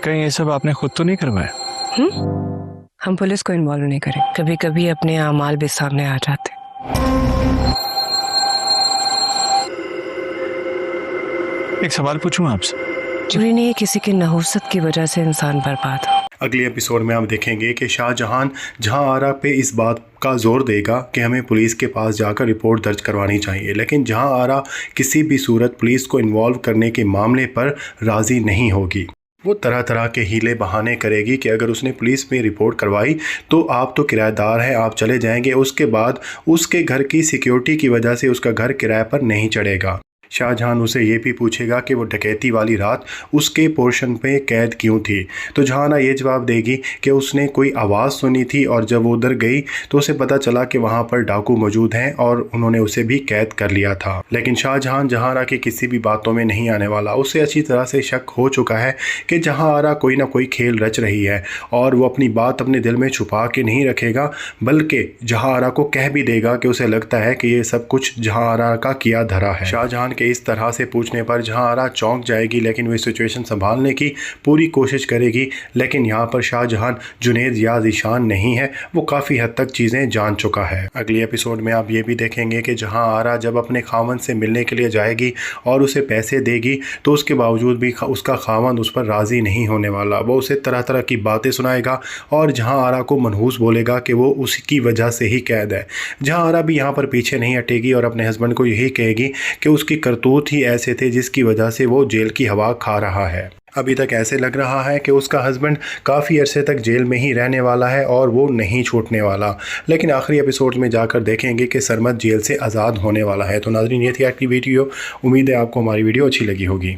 कहीं ये सब आपने खुद तो नहीं करवाया? हम पुलिस को इन्वॉल्व नहीं करें। कभी कभी अपने अमाल भी सामने आ जाते। एक सवाल पूछूं आपसे? जरूरी नहीं है किसी की नहुसत की वजह से इंसान बर्बाद हो। अगले एपिसोड में आप देखेंगे कि शाहजहां जहांआरा पे इस बात का जोर देगा कि हमें पुलिस के पास जाकर रिपोर्ट दर्ज करवानी चाहिए, लेकिन जहांआरा किसी भी सूरत पुलिस को इन्वॉल्व करने के मामले पर राज़ी नहीं होगी। वो तरह तरह के हीले बहाने करेगी कि अगर उसने पुलिस में रिपोर्ट करवाई तो आप तो किराएदार हैं, आप चले जाएंगे, उसके बाद उसके घर की सिक्योरिटी की वजह से उसका घर किराए पर नहीं चढ़ेगा। शाहजहां उसे ये भी पूछेगा कि वो डकैती वाली रात उसके पोर्शन पे कैद क्यों थी, तो जहांआरा ये जवाब देगी कि उसने कोई आवाज़ सुनी थी और जब वो उधर गई तो उसे पता चला कि वहाँ पर डाकू मौजूद हैं और उन्होंने उसे भी कैद कर लिया था। लेकिन शाहजहां जहांआरा की किसी भी बातों में नहीं आने वाला। उसे अच्छी तरह से शक हो चुका है कि जहांआरा कोई ना कोई खेल रच रही है और वो अपनी बात अपने दिल में छुपा के नहीं रखेगा, बल्कि जहांआरा को कह भी देगा कि उसे लगता है कि ये सब कुछ जहांआरा का किया धरा है। शाहजहां के इस तरह से पूछने पर जहांआरा चौंक जाएगी, लेकिन वो सिचुएशन संभालने की पूरी कोशिश करेगी। लेकिन यहाँ पर शाहजहां जुनैद या ज़ीशान नहीं है, वो काफ़ी हद तक चीज़ें जान चुका है। अगले एपिसोड में आप ये भी देखेंगे कि जहांआरा जब अपने खावंद से मिलने के लिए जाएगी और उसे पैसे देगी तो उसके बावजूद भी उसका खावंद उस पर राज़ी नहीं होने वाला। वो उसे तरह तरह की बातें सुनाएगा और जहांआरा को मनहूस बोलेगा कि वो उसकी वजह से ही कैद है। जहांआरा भी यहाँ पर पीछे नहीं हटेगी और अपने हस्बैंड को यही कहेगी कि उसकी करतूत ही ऐसे थे जिसकी वजह से वो जेल की हवा खा रहा है। अभी तक ऐसे लग रहा है कि उसका हस्बैंड काफ़ी अरसे तक जेल में ही रहने वाला है और वो नहीं छूटने वाला, लेकिन आखिरी एपिसोड में जाकर देखेंगे कि सरमद जेल से आज़ाद होने वाला है। तो नाज़रीन, ये थी आज की वीडियो। उम्मीद है आपको हमारी वीडियो अच्छी लगी होगी।